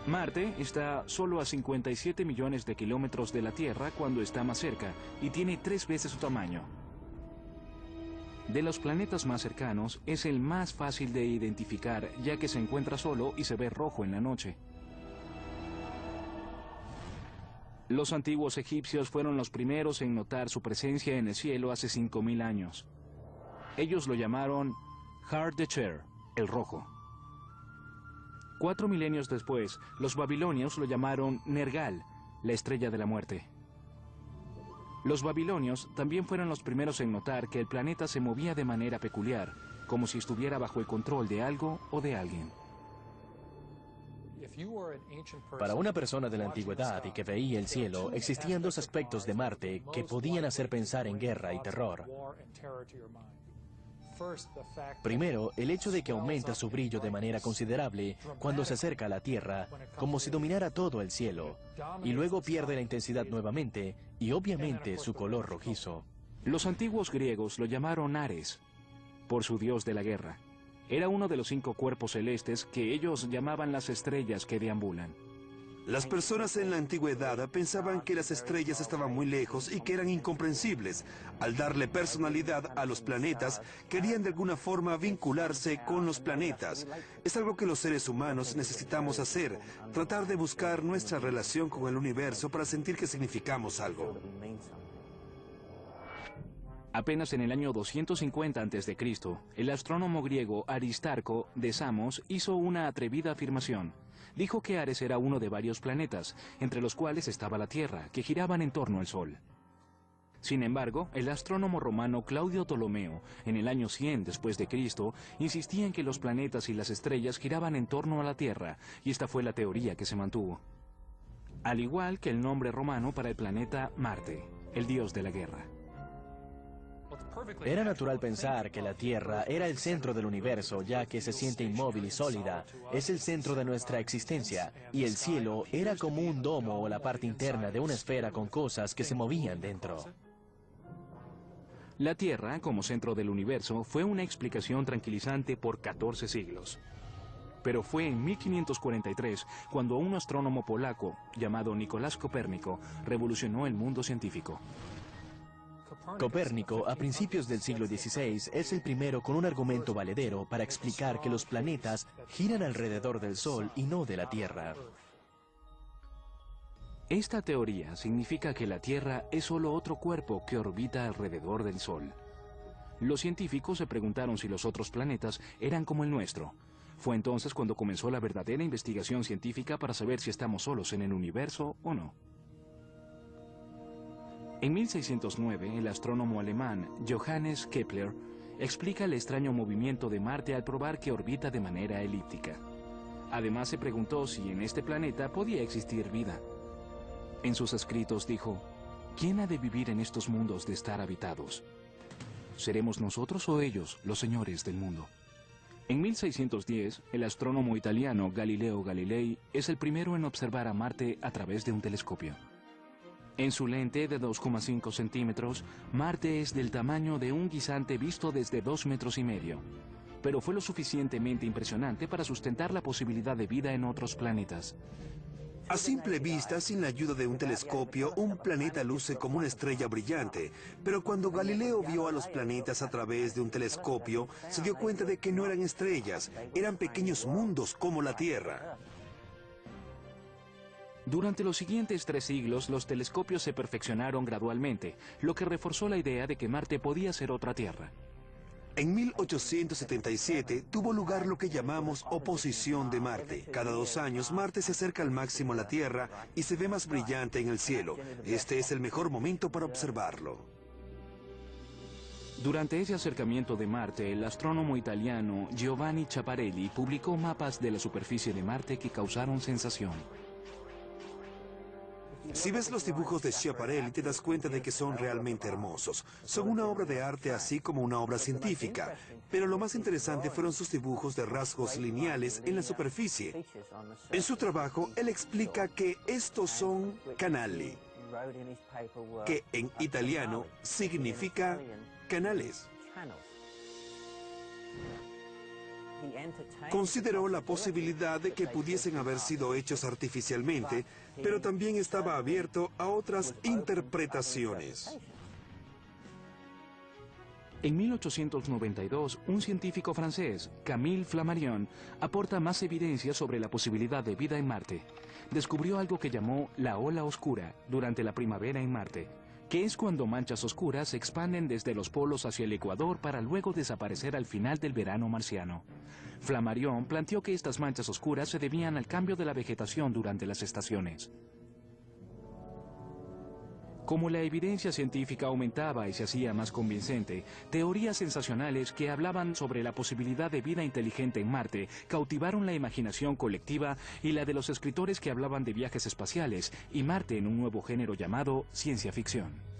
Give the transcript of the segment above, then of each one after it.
Marte está solo a 57 millones de kilómetros de la Tierra cuando está más cerca y tiene 3 veces su tamaño. De los planetas más cercanos, es el más fácil de identificar ya que se encuentra solo y se ve rojo en la noche. Los antiguos egipcios fueron los primeros en notar su presencia en el cielo hace 5000 años. Ellos lo llamaron Har-Decher, el rojo. 4 milenios después, los babilonios lo llamaron Nergal, la estrella de la muerte. Los babilonios también fueron los primeros en notar que el planeta se movía de manera peculiar, como si estuviera bajo el control de algo o de alguien. Para una persona de la antigüedad y que veía el cielo, existían dos aspectos de Marte que podían hacer pensar en guerra y terror. Primero, el hecho de que aumenta su brillo de manera considerable cuando se acerca a la Tierra, como si dominara todo el cielo, y luego pierde la intensidad nuevamente y obviamente su color rojizo. Los antiguos griegos lo llamaron Ares, por su dios de la guerra. Era uno de los 5 cuerpos celestes que ellos llamaban las estrellas que deambulan. Las personas en la antigüedad pensaban que las estrellas estaban muy lejos y que eran incomprensibles. Al darle personalidad a los planetas, querían de alguna forma vincularse con los planetas. Es algo que los seres humanos necesitamos hacer, tratar de buscar nuestra relación con el universo para sentir que significamos algo. Apenas en el año 250 a.C., el astrónomo griego Aristarco de Samos hizo una atrevida afirmación. Dijo que Ares era uno de varios planetas, entre los cuales estaba la Tierra, que giraban en torno al Sol. Sin embargo, el astrónomo romano Claudio Ptolomeo, en el año 100 después de Cristo, insistía en que los planetas y las estrellas giraban en torno a la Tierra, y esta fue la teoría que se mantuvo. Al igual que el nombre romano para el planeta Marte, el dios de la guerra. Era natural pensar que la Tierra era el centro del universo, ya que se siente inmóvil y sólida, es el centro de nuestra existencia, y el cielo era como un domo o la parte interna de una esfera con cosas que se movían dentro. La Tierra, como centro del universo, fue una explicación tranquilizante por 14 siglos. Pero fue en 1543 cuando un astrónomo polaco, llamado Nicolás Copérnico, revolucionó el mundo científico. Copérnico, a principios del siglo XVI, es el primero con un argumento valedero para explicar que los planetas giran alrededor del Sol y no de la Tierra. Esta teoría significa que la Tierra es solo otro cuerpo que orbita alrededor del Sol. Los científicos se preguntaron si los otros planetas eran como el nuestro. Fue entonces cuando comenzó la verdadera investigación científica para saber si estamos solos en el universo o no. En 1609, el astrónomo alemán Johannes Kepler explica el extraño movimiento de Marte al probar que orbita de manera elíptica. Además, se preguntó si en este planeta podía existir vida. En sus escritos dijo: ¿quién ha de vivir en estos mundos de estar habitados? ¿Seremos nosotros o ellos los señores del mundo? En 1610, el astrónomo italiano Galileo Galilei es el primero en observar a Marte a través de un telescopio. En su lente de 2,5 centímetros, Marte es del tamaño de un guisante visto desde 2,5 metros. Pero fue lo suficientemente impresionante para sustentar la posibilidad de vida en otros planetas. A simple vista, sin la ayuda de un telescopio, un planeta luce como una estrella brillante. Pero cuando Galileo vio a los planetas a través de un telescopio, se dio cuenta de que no eran estrellas, eran pequeños mundos como la Tierra. Durante los siguientes 3 siglos, los telescopios se perfeccionaron gradualmente, lo que reforzó la idea de que Marte podía ser otra Tierra. En 1877 tuvo lugar lo que llamamos oposición de Marte. Cada 2 años, Marte se acerca al máximo a la Tierra y se ve más brillante en el cielo. Este es el mejor momento para observarlo. Durante ese acercamiento de Marte, el astrónomo italiano Giovanni Schiaparelli publicó mapas de la superficie de Marte que causaron sensación. Si ves los dibujos de Schiaparelli, te das cuenta de que son realmente hermosos. Son una obra de arte así como una obra científica. Pero lo más interesante fueron sus dibujos de rasgos lineales en la superficie. En su trabajo, él explica que estos son canali, que en italiano significa canales. Consideró la posibilidad de que pudiesen haber sido hechos artificialmente, pero también estaba abierto a otras interpretaciones. En 1892, un científico francés, Camille Flammarion, aporta más evidencia sobre la posibilidad de vida en Marte. Descubrió algo que llamó la ola oscura durante la primavera en Marte, que es cuando manchas oscuras se expanden desde los polos hacia el ecuador para luego desaparecer al final del verano marciano. Flammarion planteó que estas manchas oscuras se debían al cambio de la vegetación durante las estaciones. Como la evidencia científica aumentaba y se hacía más convincente, teorías sensacionales que hablaban sobre la posibilidad de vida inteligente en Marte cautivaron la imaginación colectiva y la de los escritores que hablaban de viajes espaciales y Marte en un nuevo género llamado ciencia ficción.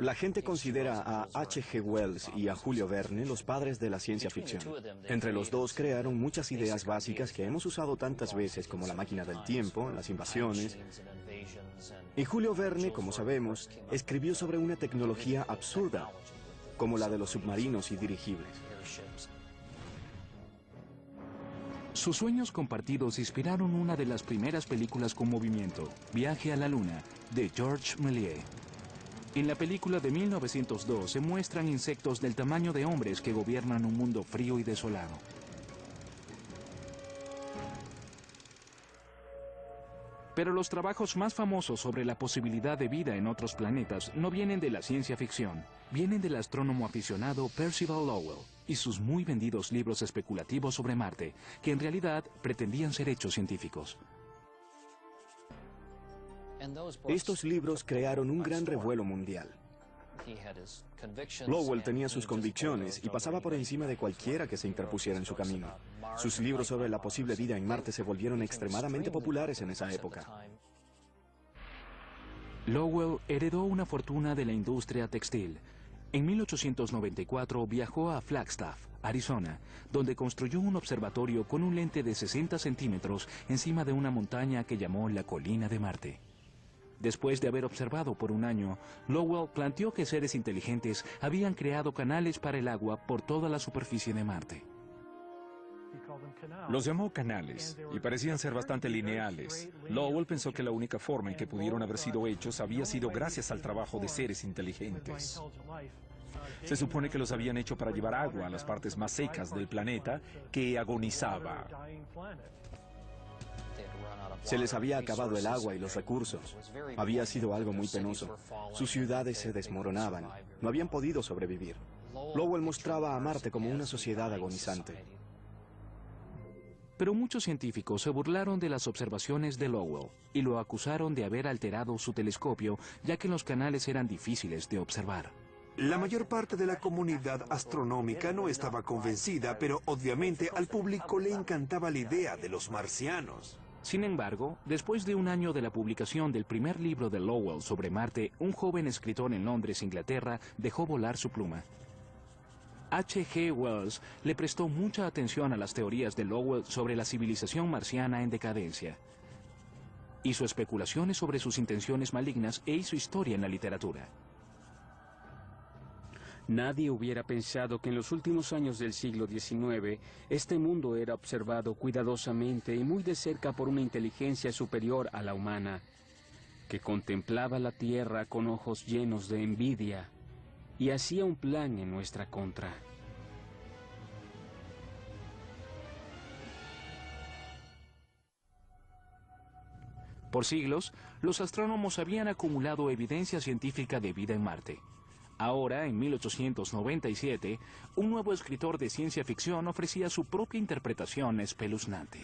La gente considera a H.G. Wells y a Julio Verne los padres de la ciencia ficción. Entre los dos crearon muchas ideas básicas que hemos usado tantas veces como la máquina del tiempo, las invasiones. Y Julio Verne, como sabemos, escribió sobre una tecnología absurda, como la de los submarinos y dirigibles. Sus sueños compartidos inspiraron una de las primeras películas con movimiento, Viaje a la Luna, de Georges Méliès. En la película de 1902 se muestran insectos del tamaño de hombres que gobiernan un mundo frío y desolado. Pero los trabajos más famosos sobre la posibilidad de vida en otros planetas no vienen de la ciencia ficción, vienen del astrónomo aficionado Percival Lowell y sus muy vendidos libros especulativos sobre Marte, que en realidad pretendían ser hechos científicos. Estos libros crearon un gran revuelo mundial. Lowell tenía sus convicciones y pasaba por encima de cualquiera que se interpusiera en su camino. Sus libros sobre la posible vida en Marte se volvieron extremadamente populares en esa época. Lowell heredó una fortuna de la industria textil. En 1894 viajó a Flagstaff, Arizona, donde construyó un observatorio con un lente de 60 centímetros encima de una montaña que llamó la Colina de Marte. Después de haber observado por un año, Lowell planteó que seres inteligentes habían creado canales para el agua por toda la superficie de Marte. Los llamó canales y parecían ser bastante lineales. Lowell pensó que la única forma en que pudieron haber sido hechos había sido gracias al trabajo de seres inteligentes. Se supone que los habían hecho para llevar agua a las partes más secas del planeta que agonizaba. Se les había acabado el agua y los recursos. Había sido algo muy penoso. Sus ciudades se desmoronaban. No habían podido sobrevivir. Lowell mostraba a Marte como una sociedad agonizante. Pero muchos científicos se burlaron de las observaciones de Lowell y lo acusaron de haber alterado su telescopio, ya que los canales eran difíciles de observar. La mayor parte de la comunidad astronómica no estaba convencida, pero obviamente al público le encantaba la idea de los marcianos. Sin embargo, después de un año de la publicación del primer libro de Lowell sobre Marte, un joven escritor en Londres, Inglaterra, dejó volar su pluma. H.G. Wells le prestó mucha atención a las teorías de Lowell sobre la civilización marciana en decadencia. Hizo especulaciones sobre sus intenciones malignas e hizo historia en la literatura. Nadie hubiera pensado que en los últimos años del siglo XIX, este mundo era observado cuidadosamente y muy de cerca por una inteligencia superior a la humana, que contemplaba la Tierra con ojos llenos de envidia y hacía un plan en nuestra contra. Por siglos, los astrónomos habían acumulado evidencia científica de vida en Marte. Ahora, en 1897, un nuevo escritor de ciencia ficción ofrecía su propia interpretación espeluznante.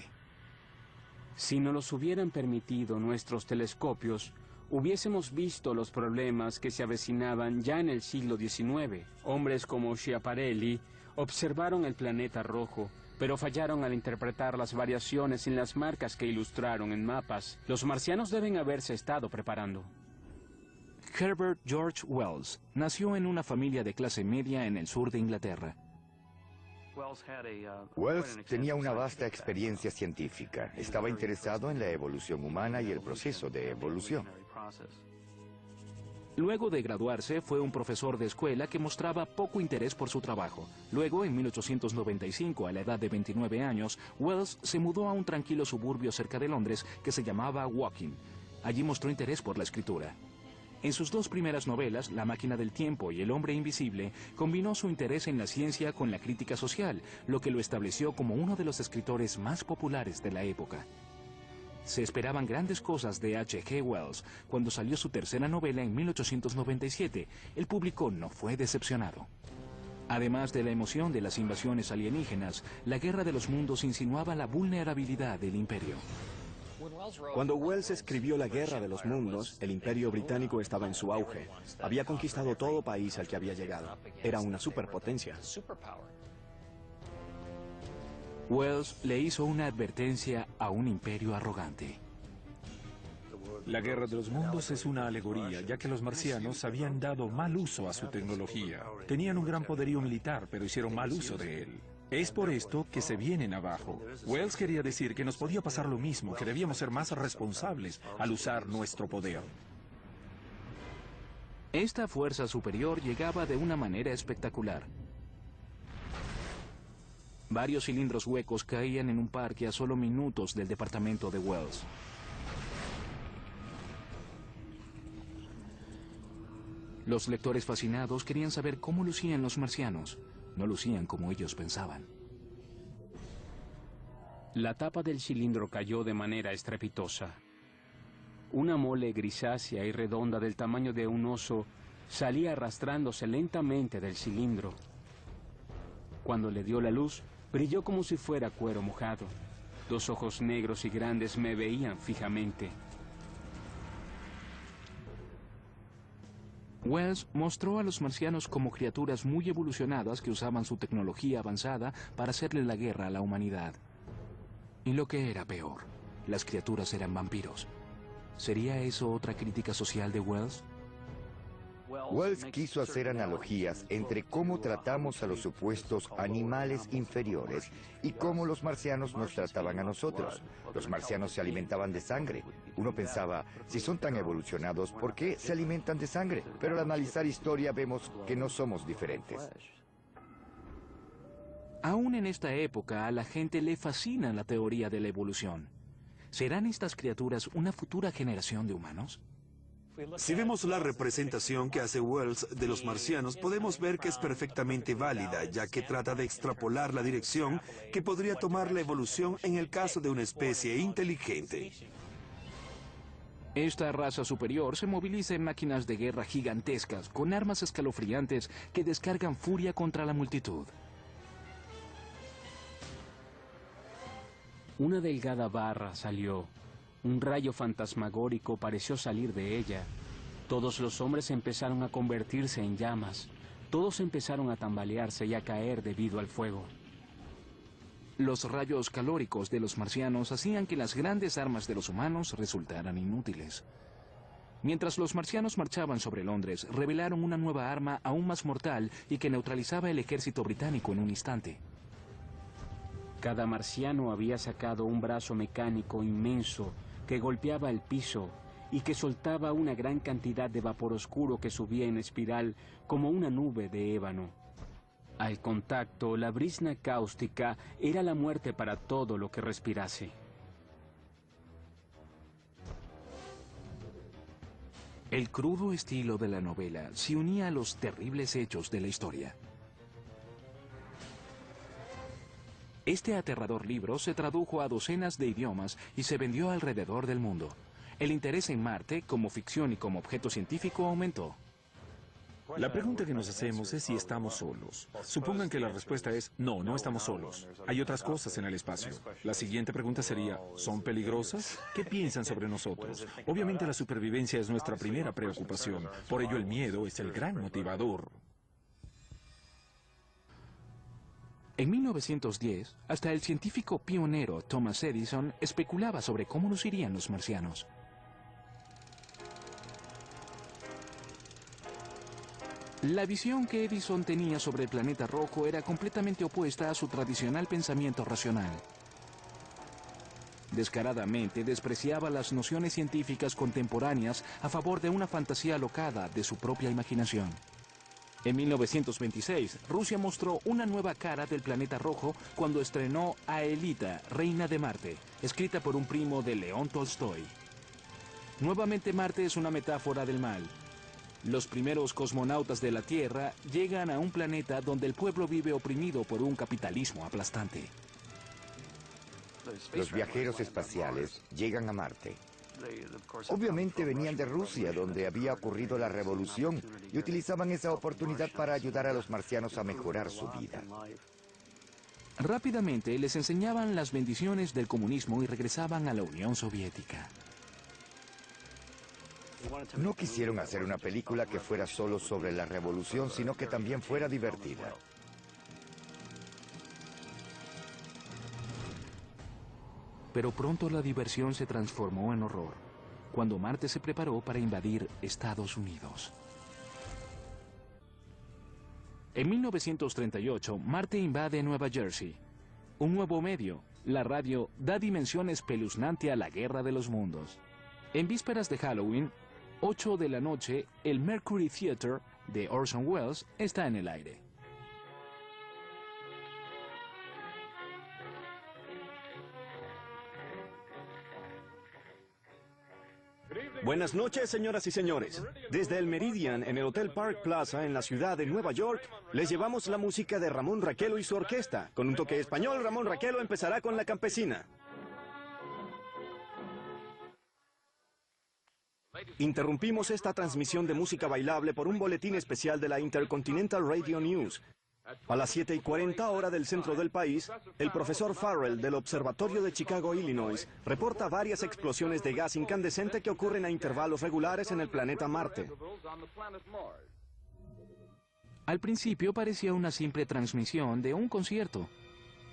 Si nos los hubieran permitido nuestros telescopios, hubiésemos visto los problemas que se avecinaban ya en el siglo XIX. Hombres como Schiaparelli observaron el planeta rojo, pero fallaron al interpretar las variaciones en las marcas que ilustraron en mapas. Los marcianos deben haberse estado preparando. Herbert George Wells nació en una familia de clase media en el sur de Inglaterra. Wells tenía una vasta experiencia científica. Estaba interesado en la evolución humana y el proceso de evolución. Luego de graduarse, fue un profesor de escuela que mostraba poco interés por su trabajo. Luego, en 1895, a la edad de 29 años, Wells se mudó a un tranquilo suburbio cerca de Londres que se llamaba Woking. Allí mostró interés por la escritura. En sus dos primeras novelas, La máquina del tiempo y El hombre invisible, combinó su interés en la ciencia con la crítica social, lo que lo estableció como uno de los escritores más populares de la época. Se esperaban grandes cosas de H.G. Wells. Cuando salió su tercera novela en 1897, el público no fue decepcionado. Además de la emoción de las invasiones alienígenas, la Guerra de los Mundos insinuaba la vulnerabilidad del imperio. Cuando Wells escribió La Guerra de los Mundos, el Imperio Británico estaba en su auge. Había conquistado todo país al que había llegado. Era una superpotencia. Wells le hizo una advertencia a un imperio arrogante. La Guerra de los Mundos es una alegoría, ya que los marcianos habían dado mal uso a su tecnología. Tenían un gran poderío militar, pero hicieron mal uso de él. Es por esto que se vienen abajo. Wells quería decir que nos podía pasar lo mismo, que debíamos ser más responsables al usar nuestro poder. Esta fuerza superior llegaba de una manera espectacular. Varios cilindros huecos caían en un parque a solo minutos del departamento de Wells. Los lectores fascinados querían saber cómo lucían los marcianos. No lucían como ellos pensaban. La tapa del cilindro cayó de manera estrepitosa. Una mole grisácea y redonda del tamaño de un oso salía arrastrándose lentamente del cilindro. Cuando le dio la luz, brilló como si fuera cuero mojado. Dos ojos negros y grandes me veían fijamente. Wells mostró a los marcianos como criaturas muy evolucionadas que usaban su tecnología avanzada para hacerle la guerra a la humanidad. Y lo que era peor, las criaturas eran vampiros. ¿Sería eso otra crítica social de Wells? Wells quiso hacer analogías entre cómo tratamos a los supuestos animales inferiores y cómo los marcianos nos trataban a nosotros. Los marcianos se alimentaban de sangre. Uno pensaba, si son tan evolucionados, ¿por qué se alimentan de sangre? Pero al analizar historia vemos que no somos diferentes. Aún en esta época a la gente le fascina la teoría de la evolución. ¿Serán estas criaturas una futura generación de humanos? Si vemos la representación que hace Wells de los marcianos, podemos ver que es perfectamente válida, ya que trata de extrapolar la dirección que podría tomar la evolución en el caso de una especie inteligente. Esta raza superior se moviliza en máquinas de guerra gigantescas, con armas escalofriantes que descargan furia contra la multitud. Una delgada barra salió. Un rayo fantasmagórico pareció salir de ella. Todos los hombres empezaron a convertirse en llamas. Todos empezaron a tambalearse y a caer debido al fuego. Los rayos calóricos de los marcianos hacían que las grandes armas de los humanos resultaran inútiles. Mientras los marcianos marchaban sobre Londres, revelaron una nueva arma aún más mortal y que neutralizaba el ejército británico en un instante. Cada marciano había sacado un brazo mecánico inmenso que golpeaba el piso y que soltaba una gran cantidad de vapor oscuro que subía en espiral como una nube de ébano. Al contacto, la brizna cáustica era la muerte para todo lo que respirase. El crudo estilo de la novela se unía a los terribles hechos de la historia. Este aterrador libro se tradujo a docenas de idiomas y se vendió alrededor del mundo. El interés en Marte, como ficción y como objeto científico, aumentó. La pregunta que nos hacemos es si estamos solos. Supongan que la respuesta es no, no estamos solos. Hay otras cosas en el espacio. La siguiente pregunta sería, ¿son peligrosas? ¿Qué piensan sobre nosotros? Obviamente la supervivencia es nuestra primera preocupación. Por ello el miedo es el gran motivador. En 1910, hasta el científico pionero Thomas Edison especulaba sobre cómo lucirían los marcianos. La visión que Edison tenía sobre el planeta rojo era completamente opuesta a su tradicional pensamiento racional. Descaradamente despreciaba las nociones científicas contemporáneas a favor de una fantasía alocada de su propia imaginación. En 1926, Rusia mostró una nueva cara del planeta rojo cuando estrenó Aelita, Reina de Marte, escrita por un primo de León Tolstoy. Nuevamente Marte es una metáfora del mal. Los primeros cosmonautas de la Tierra llegan a un planeta donde el pueblo vive oprimido por un capitalismo aplastante. Los viajeros espaciales llegan a Marte. Obviamente venían de Rusia, donde había ocurrido la revolución, y utilizaban esa oportunidad para ayudar a los marcianos a mejorar su vida. Rápidamente les enseñaban las bendiciones del comunismo y regresaban a la Unión Soviética. No quisieron hacer una película que fuera solo sobre la revolución, sino que también fuera divertida. Pero pronto la diversión se transformó en horror, cuando Marte se preparó para invadir Estados Unidos. En 1938, Marte invade Nueva Jersey. Un nuevo medio, la radio, da dimensión espeluznante a la Guerra de los Mundos. En vísperas de Halloween, 8 de la noche, el Mercury Theater de Orson Welles está en el aire. Buenas noches, señoras y señores. Desde el Meridian, en el Hotel Park Plaza, en la ciudad de Nueva York, les llevamos la música de Ramón Raquelo y su orquesta. Con un toque español, Ramón Raquelo empezará con La Campesina. Interrumpimos esta transmisión de música bailable por un boletín especial de la Intercontinental Radio News. A las 7:40 hora del centro del país, el profesor Farrell del Observatorio de Chicago, Illinois, reporta varias explosiones de gas incandescente que ocurren a intervalos regulares en el planeta Marte. Al principio parecía una simple transmisión de un concierto,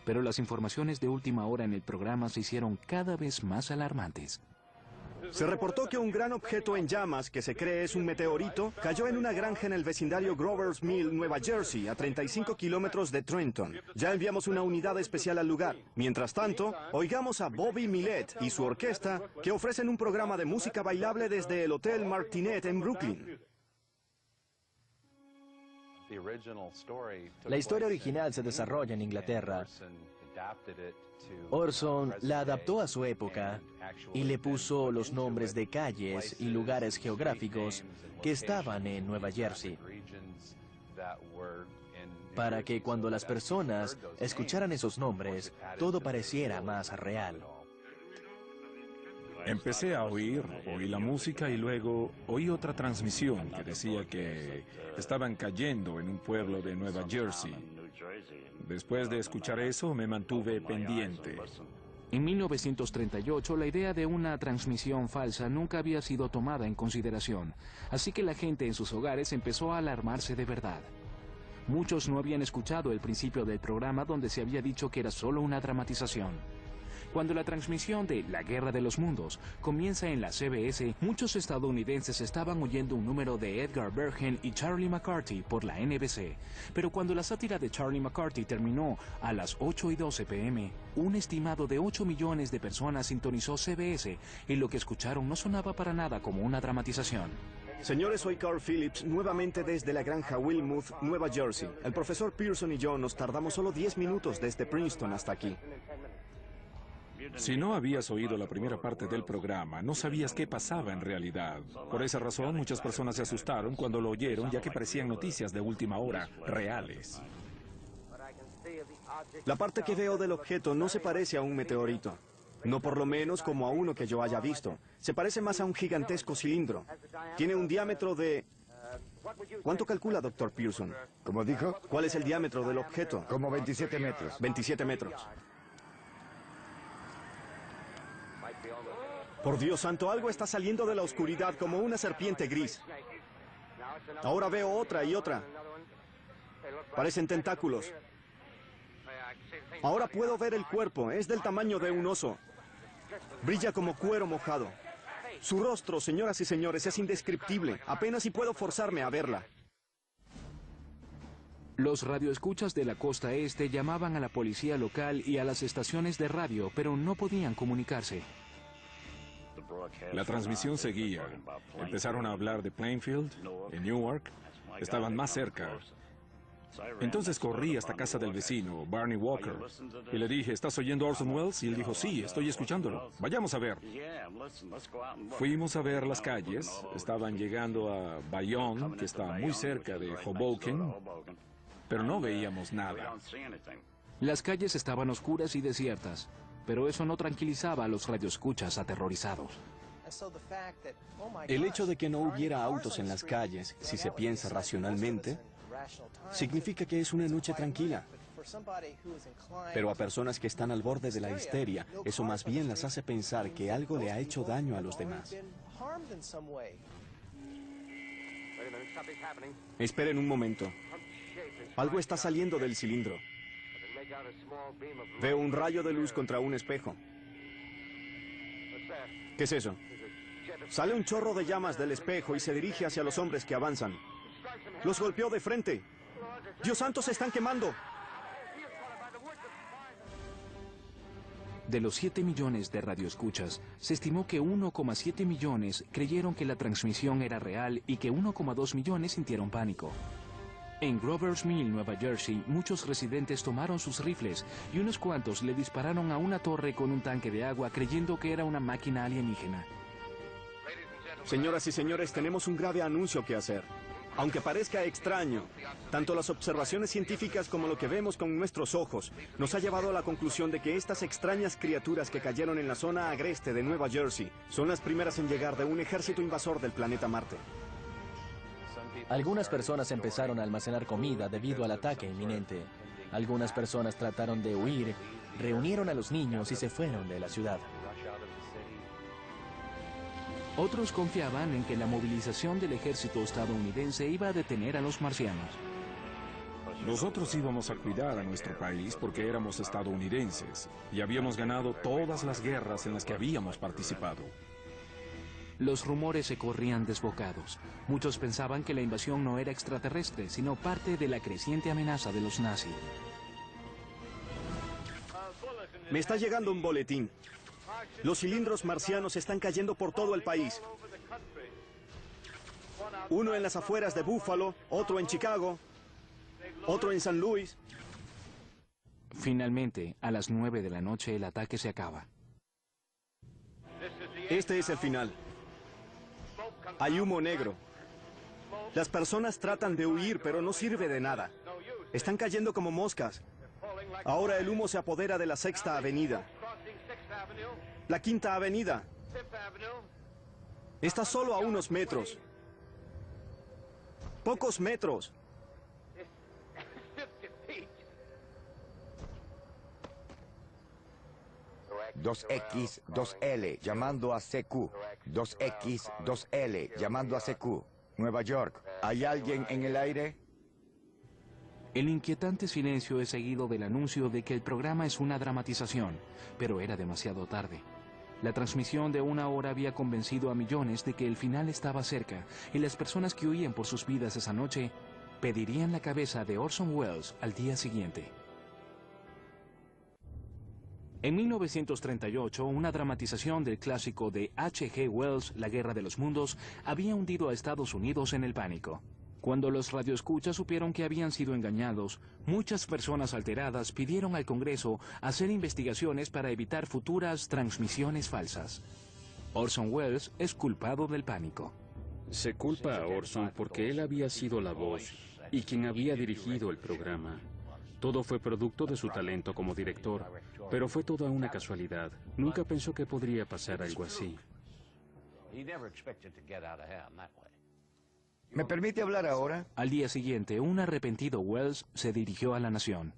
pero las informaciones de última hora en el programa se hicieron cada vez más alarmantes. Se reportó que un gran objeto en llamas, que se cree es un meteorito, cayó en una granja en el vecindario Grover's Mill, Nueva Jersey, a 35 kilómetros de Trenton. Ya enviamos una unidad especial al lugar. Mientras tanto, oigamos a Bobby Millett y su orquesta, que ofrecen un programa de música bailable desde el Hotel Martinet en Brooklyn. La historia original se desarrolla en Inglaterra. Orson la adaptó a su época y le puso los nombres de calles y lugares geográficos que estaban en Nueva Jersey, para que cuando las personas escucharan esos nombres, todo pareciera más real. Empecé a oí la música y luego oí otra transmisión que decía que estaban cayendo en un pueblo de Nueva Jersey. Después de escuchar eso, me mantuve pendiente. En 1938, la idea de una transmisión falsa nunca había sido tomada en consideración, así que la gente en sus hogares empezó a alarmarse de verdad. Muchos no habían escuchado el principio del programa donde se había dicho que era solo una dramatización. Cuando la transmisión de La Guerra de los Mundos comienza en la CBS, muchos estadounidenses estaban oyendo un número de Edgar Bergen y Charlie McCarthy por la NBC. Pero cuando la sátira de Charlie McCarthy terminó a las 8:12 p.m., un estimado de 8 millones de personas sintonizó CBS y lo que escucharon no sonaba para nada como una dramatización. Señores, soy Carl Phillips, nuevamente desde la granja Wilmuth, Nueva Jersey. El profesor Pearson y yo nos tardamos solo 10 minutos desde Princeton hasta aquí. Si no habías oído la primera parte del programa, no sabías qué pasaba en realidad. Por esa razón, muchas personas se asustaron cuando lo oyeron, ya que parecían noticias de última hora, reales. La parte que veo del objeto no se parece a un meteorito. No por lo menos como a uno que yo haya visto. Se parece más a un gigantesco cilindro. Tiene un diámetro de... ¿Cuánto calcula, Dr. Pearson? ¿Cómo dijo? ¿Cuál es el diámetro del objeto? Como 27 metros. 27 metros. Por Dios santo, algo está saliendo de la oscuridad como una serpiente gris. Ahora veo otra y otra. Parecen tentáculos. Ahora puedo ver el cuerpo, es del tamaño de un oso. Brilla como cuero mojado. Su rostro, señoras y señores, es indescriptible. Apenas si puedo forzarme a verla. Los radioescuchas de la costa este llamaban a la policía local y a las estaciones de radio, pero no podían comunicarse. La transmisión seguía. Empezaron a hablar de Plainfield, en Newark. Estaban más cerca. Entonces corrí hasta casa del vecino, Barney Walker, y le dije, ¿estás oyendo Orson Welles? Y él dijo, sí, estoy escuchándolo. Vayamos a ver. Fuimos a ver las calles. Estaban llegando a Bayonne, que está muy cerca de Hoboken, pero no veíamos nada. Las calles estaban oscuras y desiertas, pero eso no tranquilizaba a los radioescuchas aterrorizados. El hecho de que no hubiera autos en las calles, si se piensa racionalmente, significa que es una noche tranquila. Pero a personas que están al borde de la histeria, eso más bien las hace pensar que algo le ha hecho daño a los demás. Esperen un momento. Algo está saliendo del cilindro. Veo un rayo de luz contra un espejo. ¿Qué es eso? Sale un chorro de llamas del espejo y se dirige hacia los hombres que avanzan. Los golpeó de frente. ¡Dios santo, se están quemando! De los 7 millones de radioescuchas, se estimó que 1,7 millones creyeron que la transmisión era real y que 1,2 millones sintieron pánico. En Grover's Mill, Nueva Jersey, muchos residentes tomaron sus rifles y unos cuantos le dispararon a una torre con un tanque de agua creyendo que era una máquina alienígena. Señoras y señores, tenemos un grave anuncio que hacer. Aunque parezca extraño, tanto las observaciones científicas como lo que vemos con nuestros ojos nos ha llevado a la conclusión de que estas extrañas criaturas que cayeron en la zona agreste de Nueva Jersey son las primeras en llegar de un ejército invasor del planeta Marte. Algunas personas empezaron a almacenar comida debido al ataque inminente. Algunas personas trataron de huir, reunieron a los niños y se fueron de la ciudad. Otros confiaban en que la movilización del ejército estadounidense iba a detener a los marcianos. Nosotros íbamos a cuidar a nuestro país porque éramos estadounidenses y habíamos ganado todas las guerras en las que habíamos participado. Los rumores se corrían desbocados. Muchos pensaban que la invasión no era extraterrestre, sino parte de la creciente amenaza de los nazis. Me está llegando un boletín. Los cilindros marcianos están cayendo por todo el país. Uno en las afueras de Buffalo, otro en Chicago, otro en San Luis. Finalmente, a las 9 de la noche, el ataque se acaba. Este es el final. Hay humo negro. Las personas tratan de huir, pero no sirve de nada. Están cayendo como moscas. Ahora el humo se apodera de la Sexta Avenida. La Quinta Avenida. Está solo a unos metros. Pocos metros. ...2X, 2L, llamando a CQ. 2X, 2L, llamando a CQ. Nueva York, ¿hay alguien en el aire? El inquietante silencio es seguido del anuncio de que el programa es una dramatización, pero era demasiado tarde. La transmisión de 1 hora había convencido a millones de que el final estaba cerca, y las personas que huían por sus vidas esa noche pedirían la cabeza de Orson Welles al día siguiente. En 1938, una dramatización del clásico de H.G. Wells, La Guerra de los Mundos, había hundido a Estados Unidos en el pánico. Cuando los radioescuchas supieron que habían sido engañados, muchas personas alteradas pidieron al Congreso hacer investigaciones para evitar futuras transmisiones falsas. Orson Welles es culpado del pánico. Se culpa a Orson porque él había sido la voz y quien había dirigido el programa. Todo fue producto de su talento como director, pero fue toda una casualidad. Nunca pensó que podría pasar algo así. ¿Me permite hablar ahora? Al día siguiente, un arrepentido Welles se dirigió a la nación.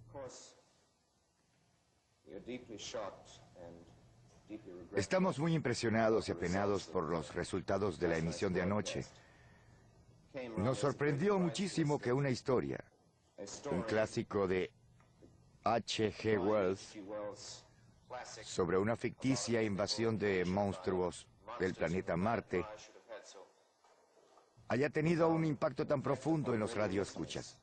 Estamos muy impresionados y apenados por los resultados de la emisión de anoche. Nos sorprendió muchísimo que una historia, un clásico de H.G. Wells, sobre una ficticia invasión de monstruos del planeta Marte, haya tenido un impacto tan profundo en los radioescuchas.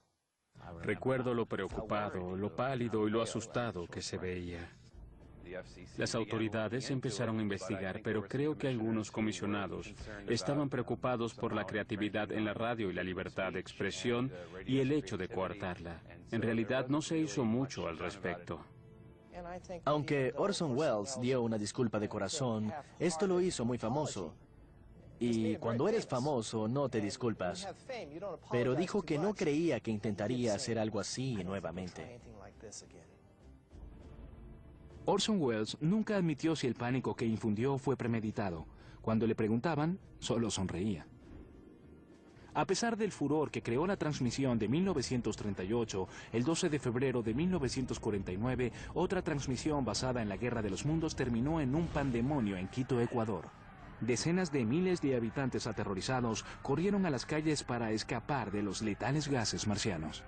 Recuerdo lo preocupado, lo pálido y lo asustado que se veía. Las autoridades empezaron a investigar, pero creo que algunos comisionados estaban preocupados por la creatividad en la radio y la libertad de expresión y el hecho de coartarla. En realidad no se hizo mucho al respecto. Aunque Orson Welles dio una disculpa de corazón, esto lo hizo muy famoso. Y cuando eres famoso, no te disculpas. Pero dijo que no creía que intentaría hacer algo así nuevamente. Orson Welles nunca admitió si el pánico que infundió fue premeditado. Cuando le preguntaban, solo sonreía. A pesar del furor que creó la transmisión de 1938, el 12 de febrero de 1949, otra transmisión basada en la Guerra de los Mundos terminó en un pandemonio en Quito, Ecuador. Decenas de miles de habitantes aterrorizados corrieron a las calles para escapar de los letales gases marcianos.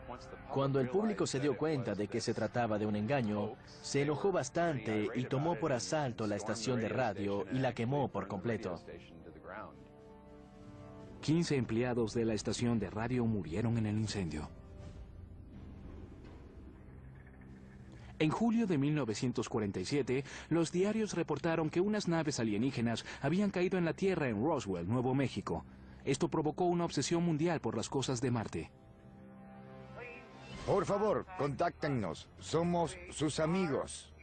Cuando el público se dio cuenta de que se trataba de un engaño, se enojó bastante y tomó por asalto la estación de radio y la quemó por completo. 15 empleados de la estación de radio murieron en el incendio. En julio de 1947, los diarios reportaron que unas naves alienígenas habían caído en la Tierra en Roswell, Nuevo México. Esto provocó una obsesión mundial por las cosas de Marte. Por favor, contáctennos. Somos sus amigos.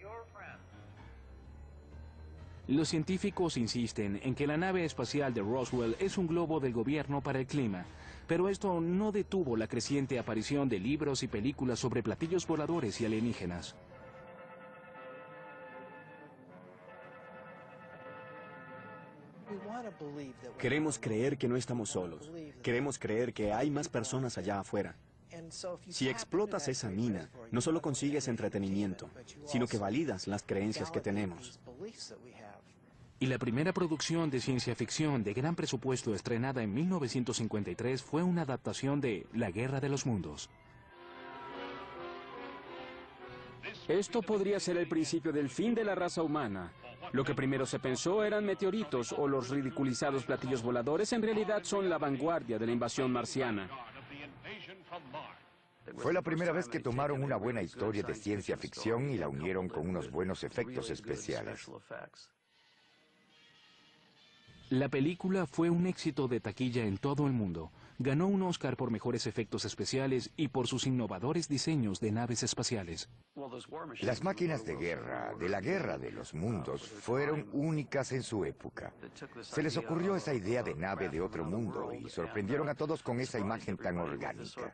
Los científicos insisten en que la nave espacial de Roswell es un globo del gobierno para el clima, pero esto no detuvo la creciente aparición de libros y películas sobre platillos voladores y alienígenas. Queremos creer que no estamos solos. Queremos creer que hay más personas allá afuera. Si explotas esa mina, no solo consigues entretenimiento, sino que validas las creencias que tenemos. Y la primera producción de ciencia ficción de gran presupuesto estrenada en 1953 fue una adaptación de La Guerra de los Mundos. Esto podría ser el principio del fin de la raza humana. Lo que primero se pensó eran meteoritos o los ridiculizados platillos voladores en realidad son la vanguardia de la invasión marciana. Fue la primera vez que tomaron una buena historia de ciencia ficción y la unieron con unos buenos efectos especiales. La película fue un éxito de taquilla en todo el mundo. Ganó un Oscar por mejores efectos especiales y por sus innovadores diseños de naves espaciales. Las máquinas de guerra, de la Guerra de los Mundos, fueron únicas en su época. Se les ocurrió esa idea de nave de otro mundo y sorprendieron a todos con esa imagen tan orgánica.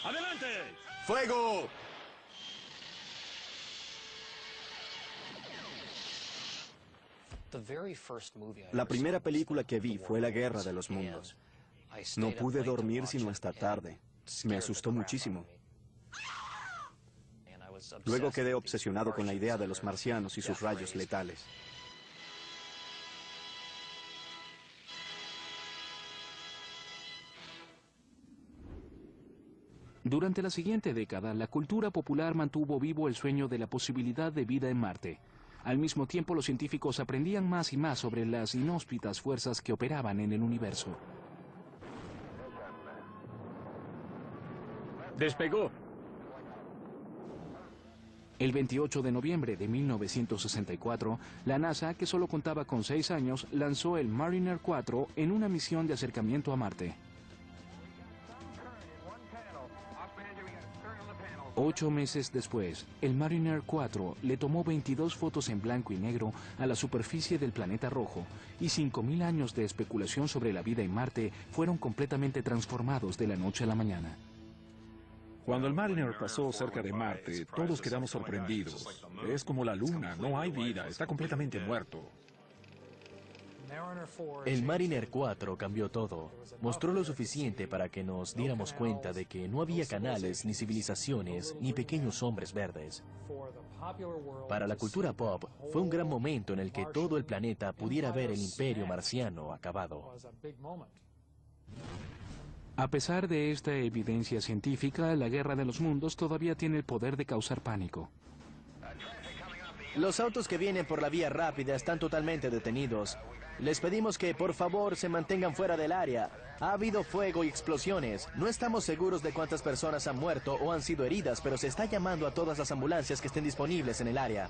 ¡Adelante! ¡Fuego! La primera película que vi fue La Guerra de los Mundos. No pude dormir sino hasta tarde. Me asustó muchísimo. Luego quedé obsesionado con la idea de los marcianos y sus rayos letales. Durante la siguiente década, la cultura popular mantuvo vivo el sueño de la posibilidad de vida en Marte. Al mismo tiempo, los científicos aprendían más y más sobre las inhóspitas fuerzas que operaban en el universo. ¡Despegó! El 28 de noviembre de 1964, la NASA, que solo contaba con 6 años, lanzó el Mariner 4 en una misión de acercamiento a Marte. 8 meses después, el Mariner 4 le tomó 22 fotos en blanco y negro a la superficie del planeta rojo, y 5.000 años de especulación sobre la vida en Marte fueron completamente transformados de la noche a la mañana. Cuando el Mariner pasó cerca de Marte, todos quedamos sorprendidos. Es como la Luna, no hay vida, está completamente muerto. El Mariner 4 cambió todo. Mostró lo suficiente para que nos diéramos cuenta de que no había canales, ni civilizaciones, ni pequeños hombres verdes. Para la cultura pop, fue un gran momento en el que todo el planeta pudiera ver el imperio marciano acabado. A pesar de esta evidencia científica, la Guerra de los Mundos todavía tiene el poder de causar pánico. Los autos que vienen por la vía rápida están totalmente detenidos. Les pedimos que, por favor, se mantengan fuera del área. Ha habido fuego y explosiones. No estamos seguros de cuántas personas han muerto o han sido heridas, pero se está llamando a todas las ambulancias que estén disponibles en el área.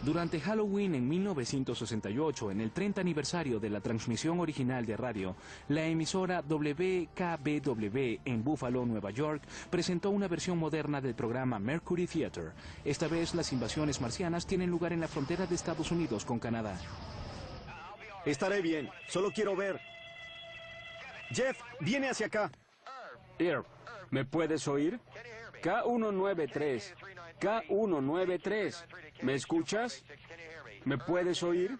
Durante Halloween en 1968, en el 30 aniversario de la transmisión original de radio, la emisora WKBW en Buffalo, Nueva York, presentó una versión moderna del programa Mercury Theater. Esta vez las invasiones marcianas tienen lugar en la frontera de Estados Unidos con Canadá. Estaré bien, solo quiero ver. Jeff, viene hacia acá. Irv, ¿me puedes oír? K193. K193. ¿Me escuchas? ¿Me puedes oír?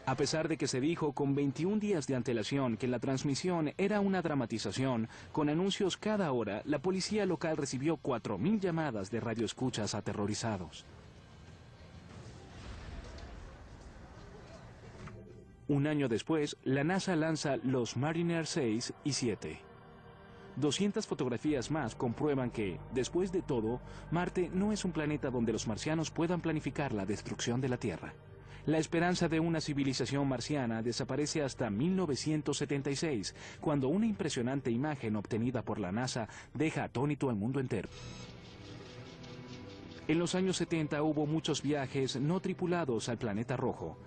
A pesar de que se dijo con 21 días de antelación que la transmisión era una dramatización, con anuncios cada hora, la policía local recibió 4.000 llamadas de radioescuchas aterrorizados. Un año después, la NASA lanza los Mariner 6 y 7. 200 fotografías más comprueban que, después de todo, Marte no es un planeta donde los marcianos puedan planificar la destrucción de la Tierra. La esperanza de una civilización marciana desaparece hasta 1976, cuando una impresionante imagen obtenida por la NASA deja atónito al mundo entero. En los años 70 hubo muchos viajes no tripulados al planeta rojo,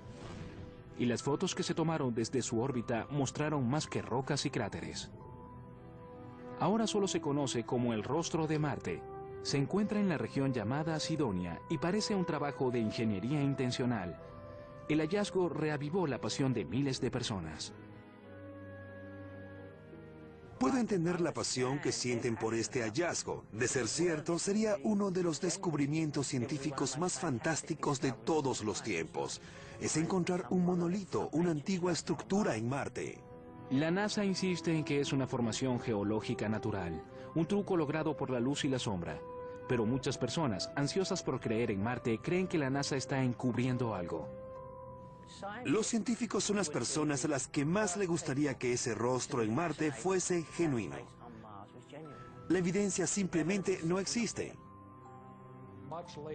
y las fotos que se tomaron desde su órbita mostraron más que rocas y cráteres. Ahora solo se conoce como el rostro de Marte. Se encuentra en la región llamada Sidonia y parece un trabajo de ingeniería intencional. El hallazgo reavivó la pasión de miles de personas. Puedo entender la pasión que sienten por este hallazgo. De ser cierto, sería uno de los descubrimientos científicos más fantásticos de todos los tiempos. Es encontrar un monolito, una antigua estructura en Marte. La NASA insiste en que es una formación geológica natural, un truco logrado por la luz y la sombra. Pero muchas personas, ansiosas por creer en Marte, creen que la NASA está encubriendo algo. Los científicos son las personas a las que más le gustaría que ese rostro en Marte fuese genuino. La evidencia simplemente no existe.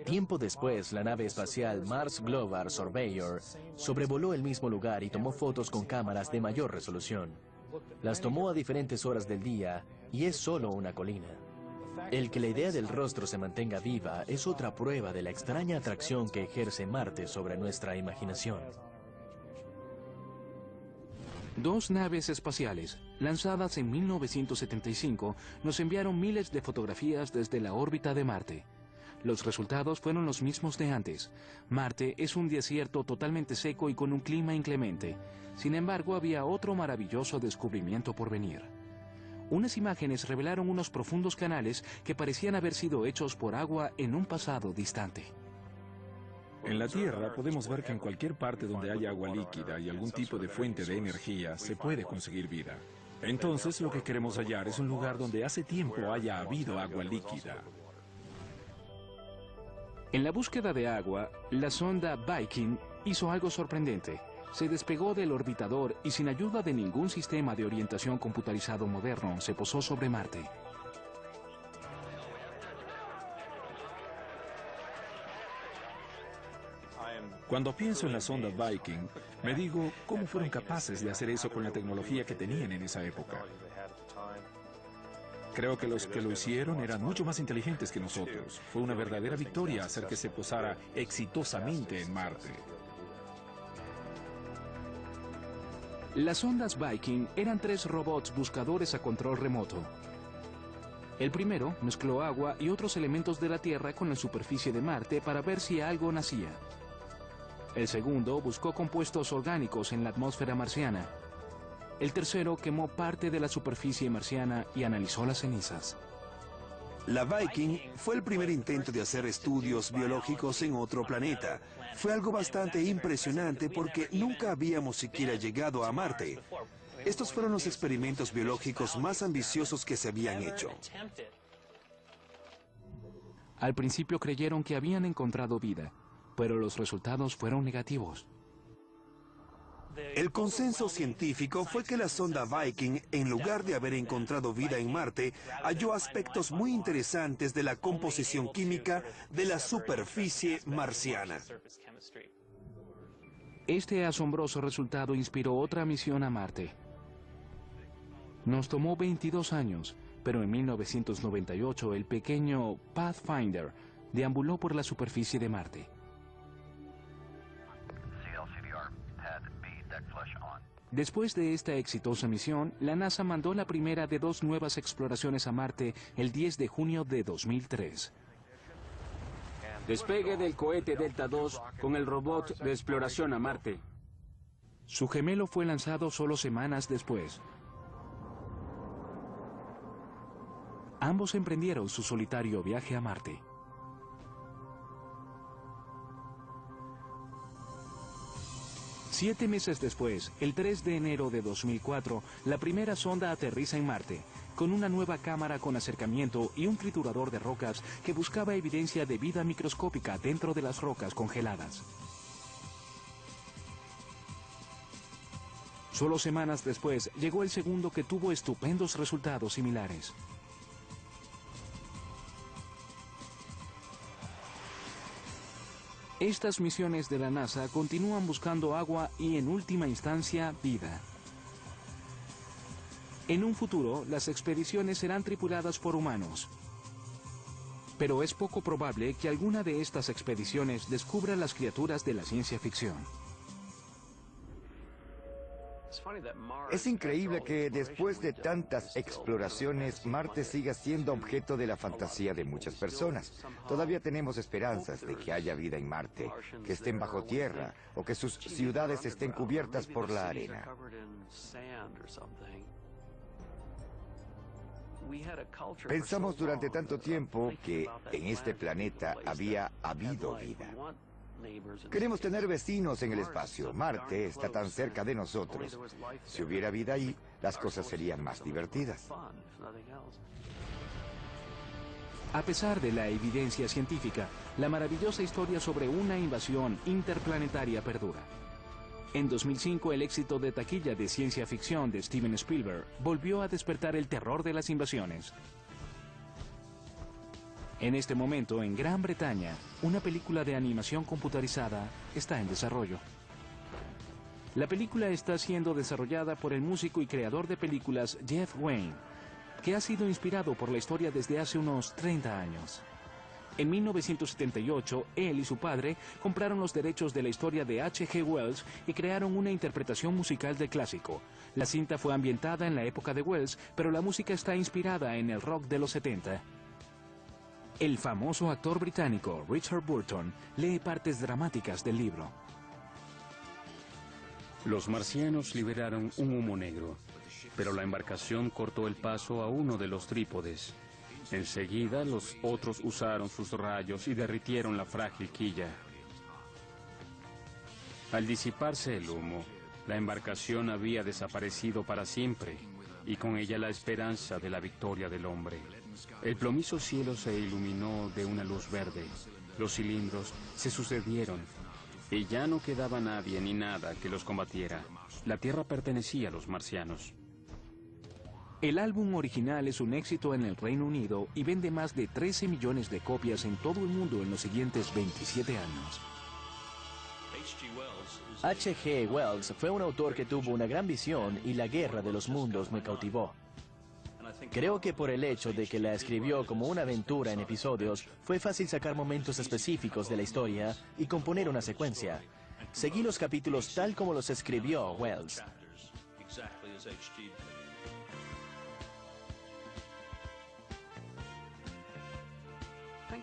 Tiempo después, la nave espacial Mars Global Surveyor sobrevoló el mismo lugar y tomó fotos con cámaras de mayor resolución. Las tomó a diferentes horas del día y es solo una colina. El que la idea del rostro se mantenga viva es otra prueba de la extraña atracción que ejerce Marte sobre nuestra imaginación. 2 naves espaciales, lanzadas en 1975, nos enviaron miles de fotografías desde la órbita de Marte. Los resultados fueron los mismos de antes. Marte es un desierto totalmente seco y con un clima inclemente. Sin embargo, había otro maravilloso descubrimiento por venir. Unas imágenes revelaron unos profundos canales que parecían haber sido hechos por agua en un pasado distante. En la Tierra podemos ver que en cualquier parte donde haya agua líquida y algún tipo de fuente de energía se puede conseguir vida. Entonces lo que queremos hallar es un lugar donde hace tiempo haya habido agua líquida. En la búsqueda de agua, la sonda Viking hizo algo sorprendente. Se despegó del orbitador y sin ayuda de ningún sistema de orientación computarizado moderno, se posó sobre Marte. Cuando pienso en la sonda Viking, me digo, ¿cómo fueron capaces de hacer eso con la tecnología que tenían en esa época? Creo que los que lo hicieron eran mucho más inteligentes que nosotros. Fue una verdadera victoria hacer que se posara exitosamente en Marte. Las sondas Viking eran 3 robots buscadores a control remoto. El primero mezcló agua y otros elementos de la Tierra con la superficie de Marte para ver si algo nacía. El segundo buscó compuestos orgánicos en la atmósfera marciana. El tercero quemó parte de la superficie marciana y analizó las cenizas. La Viking fue el primer intento de hacer estudios biológicos en otro planeta. Fue algo bastante impresionante porque nunca habíamos siquiera llegado a Marte. Estos fueron los experimentos biológicos más ambiciosos que se habían hecho. Al principio creyeron que habían encontrado vida, pero los resultados fueron negativos. El consenso científico fue que la sonda Viking, en lugar de haber encontrado vida en Marte, halló aspectos muy interesantes de la composición química de la superficie marciana. Este asombroso resultado inspiró otra misión a Marte. Nos tomó 22 años, pero en 1998 el pequeño Pathfinder deambuló por la superficie de Marte. Después de esta exitosa misión, la NASA mandó la primera de 2 nuevas exploraciones a Marte el 10 de junio de 2003. Despegue del cohete Delta II con el robot de exploración a Marte. Su gemelo fue lanzado solo semanas después. Ambos emprendieron su solitario viaje a Marte. Siete meses después, el 3 de enero de 2004, la primera sonda aterriza en Marte, con una nueva cámara con acercamiento y un triturador de rocas que buscaba evidencia de vida microscópica dentro de las rocas congeladas. Solo semanas después, llegó el segundo que tuvo estupendos resultados similares. Estas misiones de la NASA continúan buscando agua y, en última instancia, vida. En un futuro, las expediciones serán tripuladas por humanos. Pero es poco probable que alguna de estas expediciones descubra las criaturas de la ciencia ficción. Es increíble que después de tantas exploraciones, Marte siga siendo objeto de la fantasía de muchas personas. Todavía tenemos esperanzas de que haya vida en Marte, que estén bajo tierra o que sus ciudades estén cubiertas por la arena. Pensamos durante tanto tiempo que en este planeta había habido vida. Queremos tener vecinos en el espacio. Marte está tan cerca de nosotros. Si hubiera vida ahí, las cosas serían más divertidas. A pesar de la evidencia científica, la maravillosa historia sobre una invasión interplanetaria perdura. En 2005, el éxito de taquilla de ciencia ficción de Steven Spielberg volvió a despertar el terror de las invasiones. En este momento, en Gran Bretaña, una película de animación computarizada está en desarrollo. La película está siendo desarrollada por el músico y creador de películas Jeff Wayne, que ha sido inspirado por la historia desde hace unos 30 años. En 1978, él y su padre compraron los derechos de la historia de H.G. Wells y crearon una interpretación musical del clásico. La cinta fue ambientada en la época de Wells, pero la música está inspirada en el rock de los 70. El famoso actor británico Richard Burton lee partes dramáticas del libro. Los marcianos liberaron un humo negro, pero la embarcación cortó el paso a uno de los trípodes. Enseguida, los otros usaron sus rayos y derritieron la frágil quilla. Al disiparse el humo, la embarcación había desaparecido para siempre, y con ella la esperanza de la victoria del hombre. El plomizo cielo se iluminó de una luz verde. Los cilindros se sucedieron, y ya no quedaba nadie ni nada que los combatiera. La Tierra pertenecía a los marcianos. El álbum original es un éxito en el Reino Unido y vende más de 13 millones de copias en todo el mundo en los siguientes 27 años. H.G. Wells fue un autor que tuvo una gran visión y la Guerra de los Mundos me cautivó. Creo que por el hecho de que la escribió como una aventura en episodios, fue fácil sacar momentos específicos de la historia y componer una secuencia. Seguí los capítulos tal como los escribió Wells.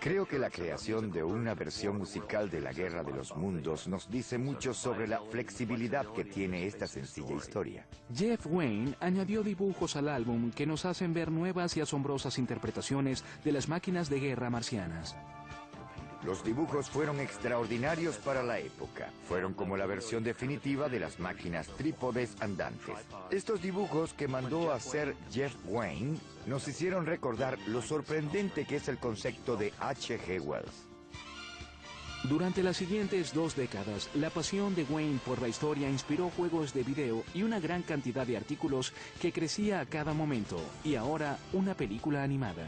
Creo que la creación de una versión musical de la Guerra de los Mundos nos dice mucho sobre la flexibilidad que tiene esta sencilla historia. Jeff Wayne añadió dibujos al álbum que nos hacen ver nuevas y asombrosas interpretaciones de las máquinas de guerra marcianas. Los dibujos fueron extraordinarios para la época. Fueron como la versión definitiva de las máquinas trípodes andantes. Estos dibujos que mandó a hacer Jeff Wayne nos hicieron recordar lo sorprendente que es el concepto de H.G. Wells. Durante las siguientes 2 décadas, la pasión de Wayne por la historia inspiró juegos de video y una gran cantidad de artículos que crecía a cada momento, y ahora una película animada.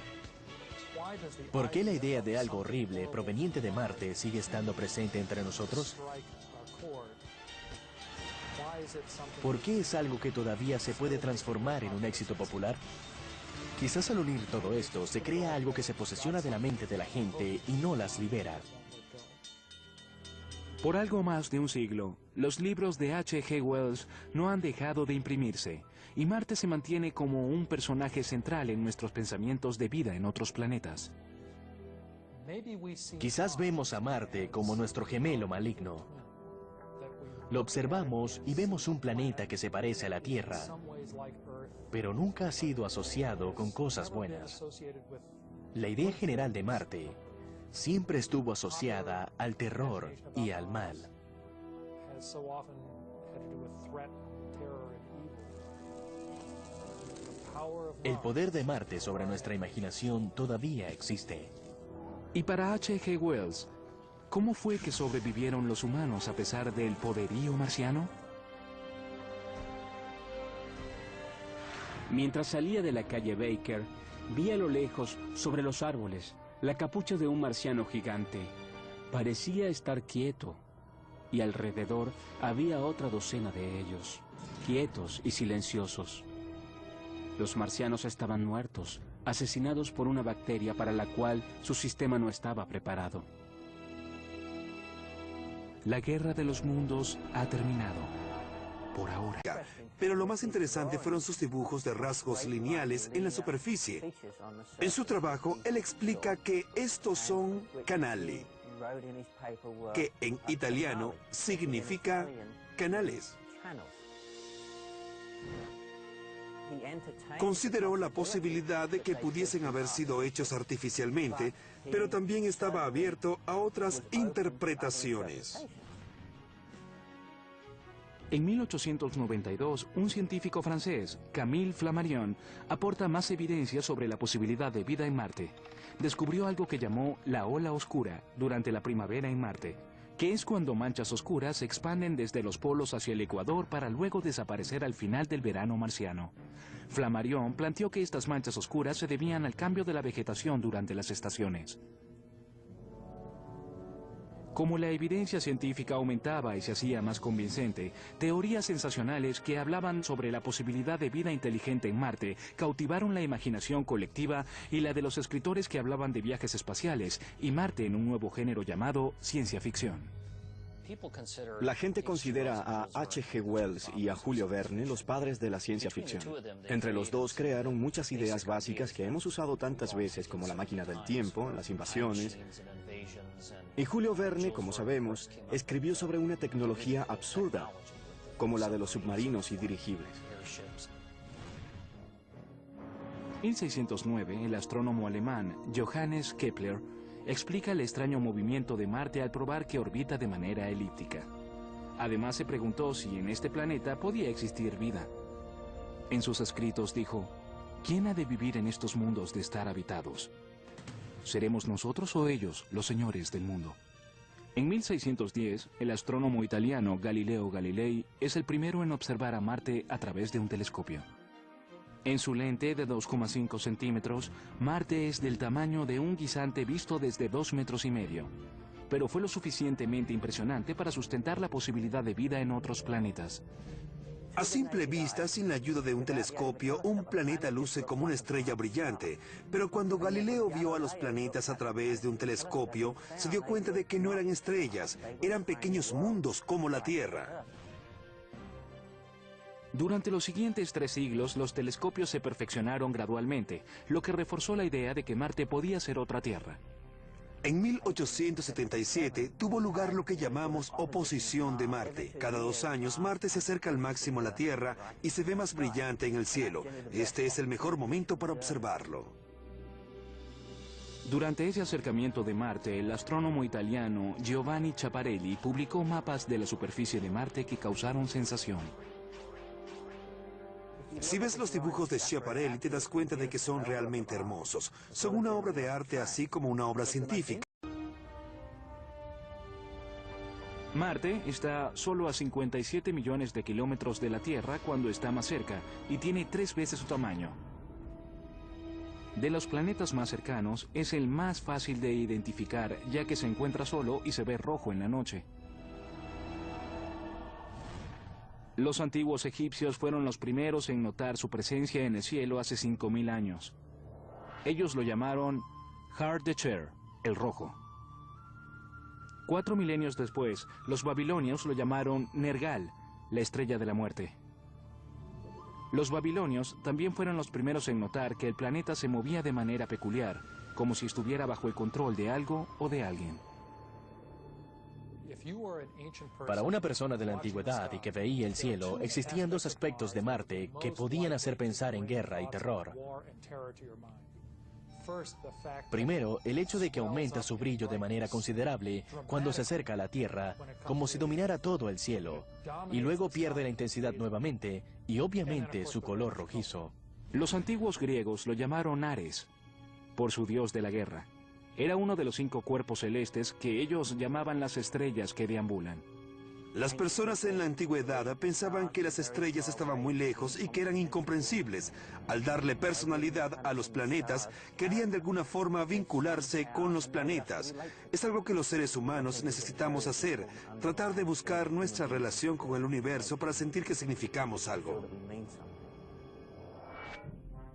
¿Por qué la idea de algo horrible proveniente de Marte sigue estando presente entre nosotros? ¿Por qué es algo que todavía se puede transformar en un éxito popular? Quizás al unir todo esto se crea algo que se posesiona de la mente de la gente y no las libera. Por algo más de un siglo, los libros de H.G. Wells no han dejado de imprimirse, y Marte se mantiene como un personaje central en nuestros pensamientos de vida en otros planetas. Quizás vemos a Marte como nuestro gemelo maligno. Lo observamos y vemos un planeta que se parece a la Tierra, pero nunca ha sido asociado con cosas buenas. La idea general de Marte siempre estuvo asociada al terror y al mal. El poder de Marte sobre nuestra imaginación todavía existe. Y para H.G. Wells, ¿cómo fue que sobrevivieron los humanos a pesar del poderío marciano? Mientras salía de la calle Baker, vi a lo lejos, sobre los árboles, la capucha de un marciano gigante. Parecía estar quieto, y alrededor había otra docena de ellos, quietos y silenciosos. Los marcianos estaban muertos, asesinados por una bacteria para la cual su sistema no estaba preparado. La guerra de los mundos ha terminado, por ahora. Pero lo más interesante fueron sus dibujos de rasgos lineales en la superficie. En su trabajo, él explica que estos son canali, que en italiano significa canales. Consideró la posibilidad de que pudiesen haber sido hechos artificialmente, pero también estaba abierto a otras interpretaciones. En 1892, un científico francés, Camille Flammarion, aporta más evidencia sobre la posibilidad de vida en Marte. Descubrió algo que llamó la ola oscura durante la primavera en Marte, que es cuando manchas oscuras se expanden desde los polos hacia el ecuador para luego desaparecer al final del verano marciano. Flammarion planteó que estas manchas oscuras se debían al cambio de la vegetación durante las estaciones. Como la evidencia científica aumentaba y se hacía más convincente, teorías sensacionales que hablaban sobre la posibilidad de vida inteligente en Marte cautivaron la imaginación colectiva y la de los escritores que hablaban de viajes espaciales y Marte en un nuevo género llamado ciencia ficción. La gente considera a H.G. Wells y a Julio Verne los padres de la ciencia ficción. Entre los dos crearon muchas ideas básicas que hemos usado tantas veces como la máquina del tiempo, las invasiones. Y Julio Verne, como sabemos, escribió sobre una tecnología absurda, como la de los submarinos y dirigibles. En 1609, el astrónomo alemán Johannes Kepler explica el extraño movimiento de Marte al probar que orbita de manera elíptica. Además se preguntó si en este planeta podía existir vida. En sus escritos dijo: ¿quién ha de vivir en estos mundos de estar habitados? ¿Seremos nosotros o ellos los señores del mundo? En 1610, el astrónomo italiano Galileo Galilei es el primero en observar a Marte a través de un telescopio. En su lente de 2,5 centímetros, Marte es del tamaño de un guisante visto desde 2,5 metros, pero fue lo suficientemente impresionante para sustentar la posibilidad de vida en otros planetas. A simple vista, sin la ayuda de un telescopio, un planeta luce como una estrella brillante, pero cuando Galileo vio a los planetas a través de un telescopio, se dio cuenta de que no eran estrellas, eran pequeños mundos como la Tierra. Durante los siguientes 3 siglos, los telescopios se perfeccionaron gradualmente, lo que reforzó la idea de que Marte podía ser otra Tierra. En 1877 tuvo lugar lo que llamamos oposición de Marte. Cada 2 años Marte se acerca al máximo a la Tierra y se ve más brillante en el cielo. Este es el mejor momento para observarlo. Durante ese acercamiento de Marte, el astrónomo italiano Giovanni Schiaparelli publicó mapas de la superficie de Marte que causaron sensación. Si ves los dibujos de Schiaparelli, te das cuenta de que son realmente hermosos. Son una obra de arte así como una obra científica. Marte está solo a 57 millones de kilómetros de la Tierra cuando está más cerca y tiene 3 veces su tamaño. De los planetas más cercanos, es el más fácil de identificar ya que se encuentra solo y se ve rojo en la noche. Los antiguos egipcios fueron los primeros en notar su presencia en el cielo hace 5000 años. Ellos lo llamaron Har-Decher, el rojo. 4 milenios después, los babilonios lo llamaron Nergal, la estrella de la muerte. Los babilonios también fueron los primeros en notar que el planeta se movía de manera peculiar, como si estuviera bajo el control de algo o de alguien. Para una persona de la antigüedad y que veía el cielo, existían dos aspectos de Marte que podían hacer pensar en guerra y terror. Primero, el hecho de que aumenta su brillo de manera considerable cuando se acerca a la Tierra, como si dominara todo el cielo, y luego pierde la intensidad nuevamente y obviamente su color rojizo. Los antiguos griegos lo llamaron Ares, por su dios de la guerra. Era uno de los 5 cuerpos celestes que ellos llamaban las estrellas que deambulan. Las personas en la antigüedad pensaban que las estrellas estaban muy lejos y que eran incomprensibles. Al darle personalidad a los planetas, querían de alguna forma vincularse con los planetas. Es algo que los seres humanos necesitamos hacer, tratar de buscar nuestra relación con el universo para sentir que significamos algo.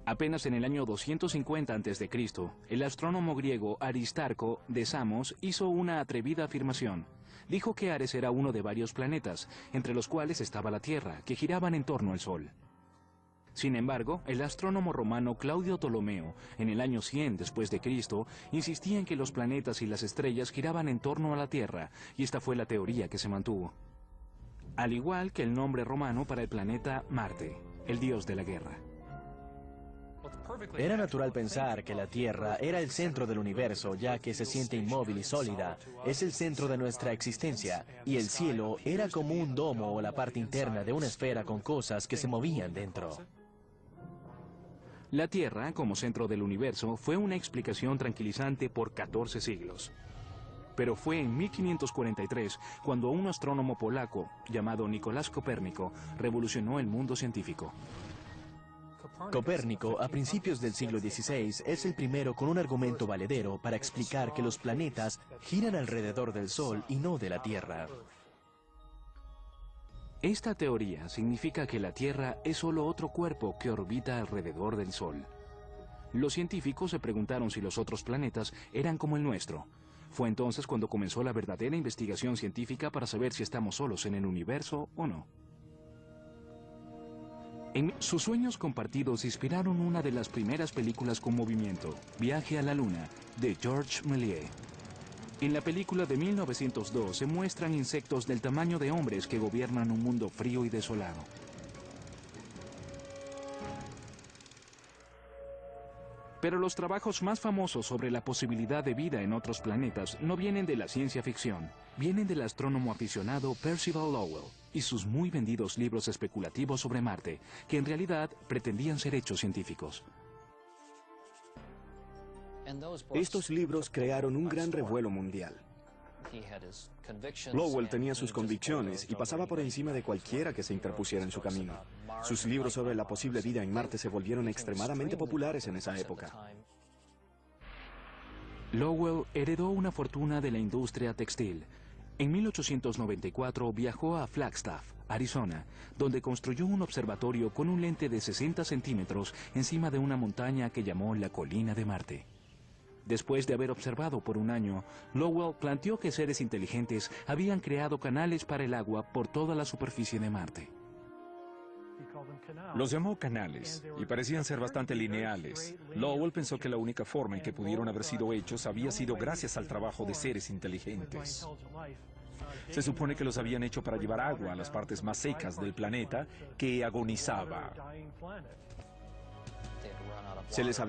Apenas en el año 250 a.C., el astrónomo griego Aristarco de Samos hizo una atrevida afirmación. Dijo que Ares era uno de varios planetas, entre los cuales estaba la Tierra, que giraban en torno al Sol. Sin embargo, el astrónomo romano Claudio Ptolomeo, en el año 100 después de Cristo, insistía en que los planetas y las estrellas giraban en torno a la Tierra, y esta fue la teoría que se mantuvo. Al igual que el nombre romano para el planeta Marte, el dios de la guerra. Era natural pensar que la Tierra era el centro del universo, ya que se siente inmóvil y sólida, es el centro de nuestra existencia, y el cielo era como un domo o la parte interna de una esfera con cosas que se movían dentro. La Tierra, como centro del universo, fue una explicación tranquilizante por 14 siglos. Pero fue en 1543 cuando un astrónomo polaco, llamado Nicolás Copérnico, revolucionó el mundo científico. Copérnico, a principios del siglo XVI, es el primero con un argumento valedero para explicar que los planetas giran alrededor del Sol y no de la Tierra. Esta teoría significa que la Tierra es solo otro cuerpo que orbita alrededor del Sol. Los científicos se preguntaron si los otros planetas eran como el nuestro. Fue entonces cuando comenzó la verdadera investigación científica para saber si estamos solos en el universo o no. Sus sueños compartidos inspiraron una de las primeras películas con movimiento, Viaje a la Luna, de Georges Méliès. En la película de 1902 se muestran insectos del tamaño de hombres que gobiernan un mundo frío y desolado. Pero los trabajos más famosos sobre la posibilidad de vida en otros planetas no vienen de la ciencia ficción, vienen del astrónomo aficionado Percival Lowell y sus muy vendidos libros especulativos sobre Marte, que en realidad pretendían ser hechos científicos. Estos libros crearon un gran revuelo mundial. Lowell tenía sus convicciones y pasaba por encima de cualquiera que se interpusiera en su camino. Sus libros sobre la posible vida en Marte se volvieron extremadamente populares en esa época. Lowell heredó una fortuna de la industria textil. En 1894 viajó a Flagstaff, Arizona, donde construyó un observatorio con un lente de 60 centímetros encima de una montaña que llamó la Colina de Marte. Después de haber observado por un año, Lowell planteó que seres inteligentes habían creado canales para el agua por toda la superficie de Marte. Los llamó canales, y parecían ser bastante lineales. Lowell pensó que la única forma en que pudieron haber sido hechos había sido gracias al trabajo de seres inteligentes. Se supone que los habían hecho para llevar agua a las partes más secas del planeta que agonizaba. Se les había